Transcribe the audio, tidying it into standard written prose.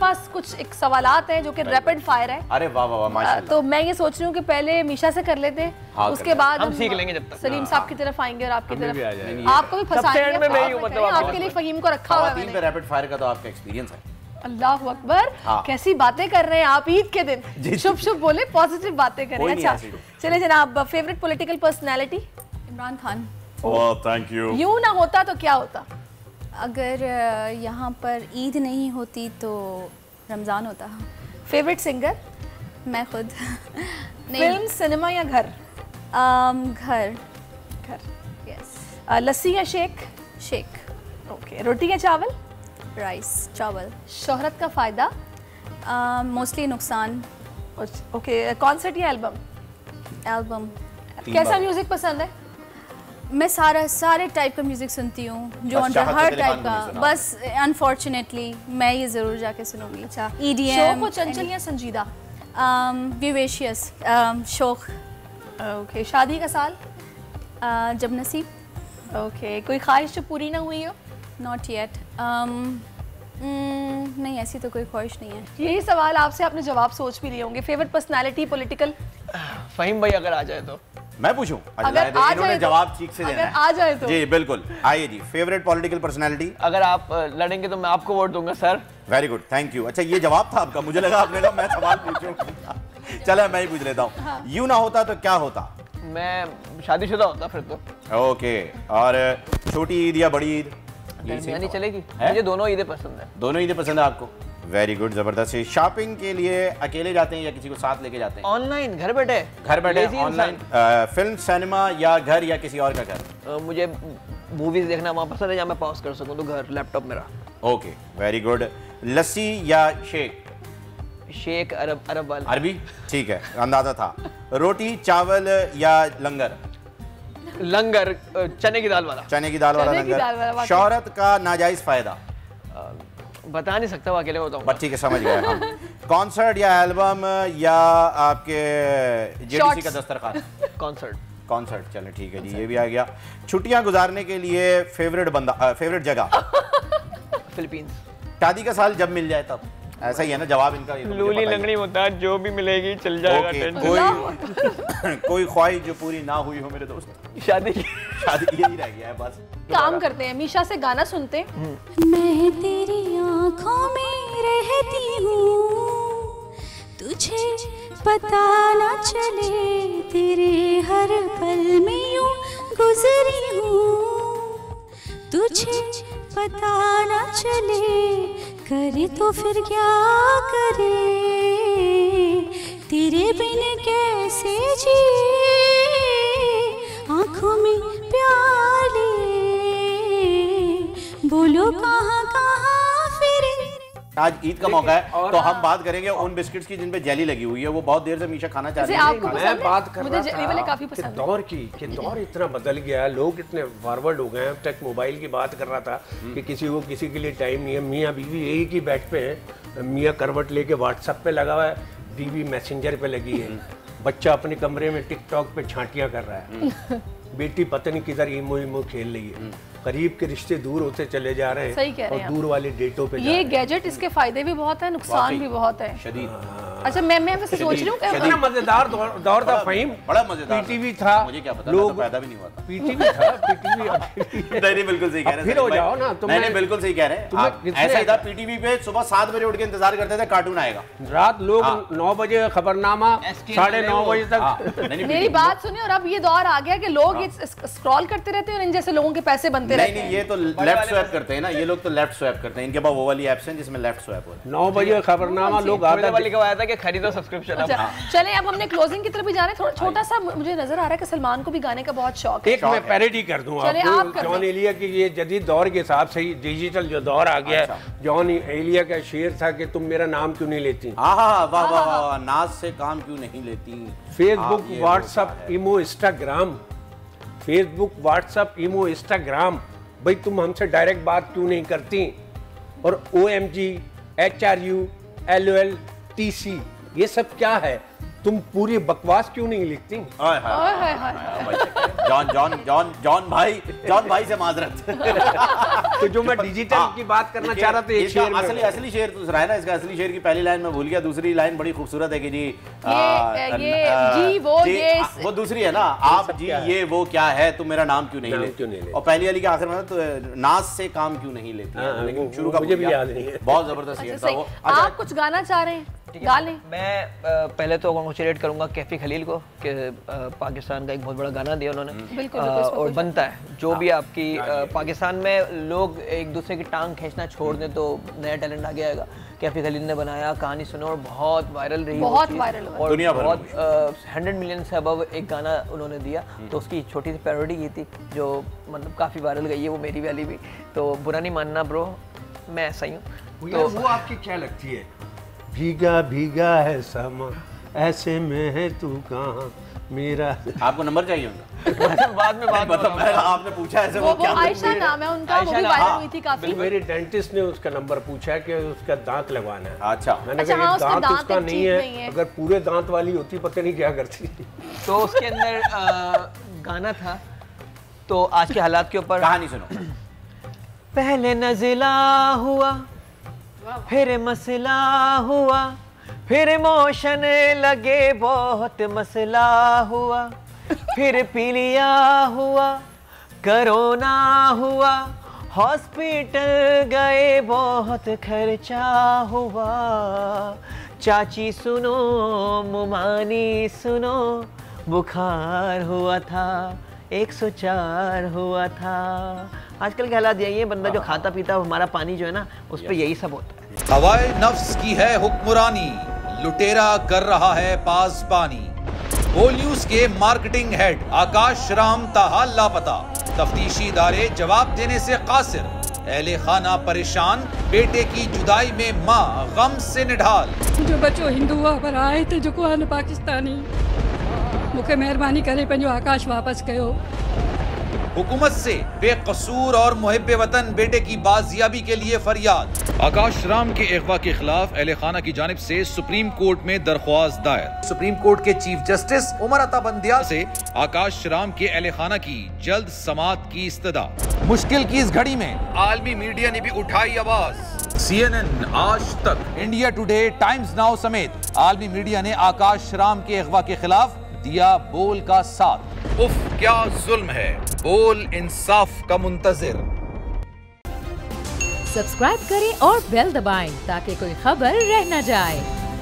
पास कुछ एक सवालात हैं जो कि रैपिड फायर है। अरे वाह वाह वाह माशाल्लाह। तो मैं ये सोच रही हूँ कि पहले मीशा से कर लेते हैं, हाँ, उसके बाद हम सीख लेंगे जब तक सलीम साहब की तरफ आएंगे और आपकी तरफ आपको भी फंसाएंगे। मतलब आपके लिए फहीम को रखा हुआ है मैंने। रैपिड फायर का तो आपका एक्सपीरियंस है। अल्लाह अकबर, कैसी बातें कर रहे हैं आप ईद के दिन। शुभ शुभ बोले, पॉजिटिव बातें करें। अच्छा चले जनाब, favourite political personality? Imran Khan. Oh thank you. यूं ना होता तो क्या होता? अगर यहाँ पर ईद नहीं होती तो रमज़ान होता। Favourite singer? मैं खुद। फिल्म, सिनेमा या घर? घर। घर, यस। लस्सी या शेक? शेक। ओके। रोटी या चावल? राइस, चावल। शोहरत का फ़ायदा? मोस्टली नुकसान। ओके। कॉन्सर्ट या एल्बम? एल्बम। कैसा म्यूजिक पसंद है? मैं सारे टाइप का म्यूजिक सुनती हूँ, जो हर टाइप का। बस अनफॉर्चुनेटली मैं ये ज़रूर जाके सुनूंगी। अच्छा। EDM। शौक हो चंचल या संजीदा? विवेशियस, शौक। ओके। शादी का साल? जब नसीब। ओके। कोई ख्वाहिश जो पूरी ना हुई हो? Not yet. नहीं, ऐसी तो कोई ख्वाहिश नहीं है। यही सवाल आपसे आपने जवाब सोच भी लिए होंगे। Favourite personality political? फहीम भाई अगर आ जाए तो मैं पूछूं? अगर आ जाए जवाब ठीक से देना है। आ जाए तो जी बिल्कुल। आइए जी, फेवरेट पॉलिटिकल पर्सनालिटी? अगर आप लड़ेंगे तो मैं आपको वोट दूंगा sir. Very good, thank you. अच्छा ये जवाब था आपका? मुझे लगा आपने कहा मैं सवाल पूछूं। चलो मैं ही पूछ लेता हूँ। हाँ। यूं ना होता तो क्या होता? मैं शादीशुदा होता फिर तो। ओके। और छोटी ईद या बड़ी ईद? नहीं चलेगी, मुझे दोनों ईदें पसंद है। दोनों ईदें पसंद है आपको? वेरी गुड, जबरदस्त। शॉपिंग के लिए अकेले जाते हैं या किसी को साथ लेके जाते हैं? ऑनलाइन, घर बैठे। घर बैठे ऑनलाइन। फिल्म, सिनेमा या घर या किसी और का घर? मुझे मूवीज देखना वहाँ पसंद है जहाँ मैं पॉज कर सकूँ, तो घर, लैपटॉप मेरा। Okay very good. लस्सी या शेक? शेक, अरब वाला। अरबी, ठीक है, अंदाजा था। रोटी, चावल या लंगर? लंगर, चने की दाल वाला। चने की दाल वाला लंगर। शोहरत का नाजायज फायदा? बता नहीं सकता, वो अकेले होता हूँ। बस ठीक है, समझ गए हम। कॉन्सर्ट या एल्बम या आपके जेडीसी का दस्तरखान? कॉन्सर्ट। कॉन्सर्ट, चलो ठीक है जी, ये भी आ गया। छुट्टियां गुजारने के लिए फेवरेट बंदा, फेवरेट जगह? फिलीपींस। शादी का साल जब मिल जाए तब? ऐसा ही है ना जवाब इनका? लूली लंगड़ी होता है, जो भी मिलेगी चल जाएगा। कोई ख्वाहिश जो पूरी ना हुई हो मेरे दोस्त? शादी यही रह गया है बस। काम करते हैं, मीशा से गाना सुनते हैं। मैं तेरी आँखों में रहती हूँ, तुझे पता ना चले, तेरे हर पल में यूं गुजरी हूँ, तुझे पता ना चले, करे तो फिर क्या करे, तेरे बिन कैसे जी, आँखों में प्याले, बोलो कहाँ कहाँ फिरे। आज ईद का मौका है तो हम बात करेंगे उन बिस्किट्स की जिन पे जेली लगी हुई है। वो बहुत देर से मीशा खाना चाह रही है। मैं बात कर रहा जेली वाले काफी था पसंद दौर की कि दौर इतना बदल गया है, लोग इतने फॉरवर्ड हो गए हैं। अब तक मोबाइल की बात कर रहा था कि किसी को किसी के लिए टाइम नहीं है। मियाँ बीवी एक ही बेड पे हैं, मियाँ करवट लेके व्हाट्सएप पे लगा हुआ है, बीवी मैसेंजर पे लगी है, बच्चा अपने कमरे में टिकटॉक पे छांटियाँ कर रहा है, बेटी पता नहीं किधर इमो इमो खेल रही है। करीब के रिश्ते दूर होते चले जा रहे हैं। सही कह रहे हैं और दूर वाले डेटों पे ये गैजेट, इसके फायदे भी बहुत है, नुकसान भी बहुत है शदीद। अच्छा मैं वैसे सोच रही हूँ कितना मजेदार दौर था फहीम। बड़ा मजेदार। पीटीवी था, मुझे क्या पता, लोग तो पैदा भी नहीं हुआ था। पीटीवी था, पीटीवी। नहीं बिल्कुल सही कह रहे हैं। फिर हो जाओ ना तुम। नहीं बिल्कुल सही कह रहे हैं। ऐसा ही था, पीटीवी पे सुबह 7 बजे उठ के इंतजार करते थे कार्टून आएगा। रात लोग 9 बजे खबरनामा, 9:30 बजे तक। मेरी बात सुनिए, और अब ये दौर आ गया कि लोग स्क्रॉल करते रहते हैं और इन जैसे लोगों के पैसे बनते रहते हैं। नहीं, ये तो लेफ्ट स्वैप करते हैं ना, ये लोग तो लेफ्ट स्वैप करते हैं। इनके पास वो वाली एप्स हैं जिसमें लेफ्ट स्वैप होता है। 9 बजे खबरनामा लोग आधा वाली का आया था कि खरीदो सब्सक्रिप्शन। चले अब हमने क्लोजिंग की तरफ भी जाना है। थोड़ा छोटा सा मुझे नजर आ रहा है कि सलमान को भी गाने का बहुत शौक है। एक मैं पैरोडी कर दूं आपको। जॉन एलिया की ये जदीद दौर के हिसाब से ही डिजिटल जो दौर आ गया है, जॉन एलिया का शेर था कि तुम मेरा नाम क्यों नहीं लेती। वाह वाह वाह, नाज से काम क्यों नहीं लेती। फेसबुक, व्हाट्सएप, इमो, इंस्टाग्राम, फेसबुक, व्हाट्सएप, इमो, इंस्टाग्राम, भाई तुम हमसे डायरेक्ट बात क्यों नहीं करती। और OMG, HRU, LOL, TC, ये सब क्या है? तुम पूरी बकवास क्यों नहीं लिखती? जॉन भाई से माजरत। तो जो मैं डिजिटल की बात करना चाह रहा था, एक शेर असली शेर तो रहा है ना, इसका असली शेर की पहली लाइन मैं भूल गया, दूसरी लाइन बड़ी खूबसूरत है कि जी वो दूसरी है ना, आप जी ये वो क्या है, तुम मेरा नाम क्यों नहीं लेते, और पहली वाली के आखिर में तो नाज से काम क्यों नहीं लेती, लेकिन शुरू का मुझे भी याद नहीं है। बहुत जबरदस्त शेर था वो। आप कुछ गाना चाह रहे हैं? मैं पहले तो कांग्रेचुलेट करूंगा कैफी खलील को कि पाकिस्तान का एक बहुत बड़ा गाना दिया उन्होंने, और बनता है जो भी आपकी पाकिस्तान में लोग एक दूसरे की टांग खींचना छोड़ दें तो नया टैलेंट आगे आएगा। कैफी खलील ने बनाया, कहानी सुनो, और बहुत वायरल रही, बहुत वायरल, और बहुत 100 मिलियन से अबव एक गाना उन्होंने दिया, तो उसकी छोटी सी पैरोडी की थी जो मतलब काफ़ी वायरल गई है, वो मेरी वाली भी, तो बुरा नहीं मानना ब्रो, मैं ऐसा ही हूँ। तो वो आपकी क्या लगती है? भीगा भीगा है समा, ऐसे में है तू कहाँ मेरा। आपको नंबर चाहिए उनका? बाद में बात मतलब आपने पूछा ऐसे वो क्या? आयशा नाम है उनका, वो भी वायरल हुई थी काफी। मेरे डेंटिस्ट ने उसका नंबर पूछा कि उसका दांत लगवाना है। अच्छा, मैंने कहा दांत उसका नहीं है, अगर पूरे दांत वाली होती पता नहीं क्या करती। तो उसके अंदर गाना था, तो आज के हालात के ऊपर कहानी सुनो। पहले नज़ला हुआ, फिर मसला हुआ, फिर इमोशन लगे बहुत मसला हुआ, फिर पीलिया हुआ, कोरोना हुआ, हॉस्पिटल गए बहुत खर्चा हुआ, चाची सुनो, मुमानी सुनो, बुखार हुआ था, 104 हुआ था। आजकल के हालात यही है, बंदा जो खाता पीता हमारा पानी जो है ना, उस पर यही सब होता है। हवाए नफ्स की है हुक्मरानी, लुटेरा कर रहा है पासबानी। ओ न्यूज के मार्केटिंग हेड आकाश राम ताहा लापता, तफ्तीशी इदारे जवाब देने से कासिर, अहले खाना परेशान, बेटे की जुदाई में माँ गम से निढाल। जो बच्चो हिंदू हुआ पर आए थे जो को पाकिस्तानी, मुझे मेहरबानी करे पंहिंजो आकाश वापस कयो। हुकूमत से बेकसूर और मुहिब्बे वतन बेटे की बाजियाबी के लिए फरियाद। आकाश राम के अगवा के खिलाफ अहले खाना की जानिब से सुप्रीम कोर्ट में दरख्वास्त दायर। सुप्रीम कोर्ट के चीफ जस्टिस उमर अता बंदियाल से आकाश राम के अहले खाना की जल्द समाअत की इस्तदा। मुश्किल की इस घड़ी में आलमी मीडिया ने भी उठाई आवाज। CNN, आज तक, इंडिया टुडे, टाइम्स नाउ समेत आलमी मीडिया ने आकाश राम के अगवा के खिलाफ दिया बोल का साथ। उफ क्या जुल्म है, बोल इंसाफ का मुंतजिर। सब्सक्राइब करें और बेल दबाएं ताकि कोई खबर रह न जाए।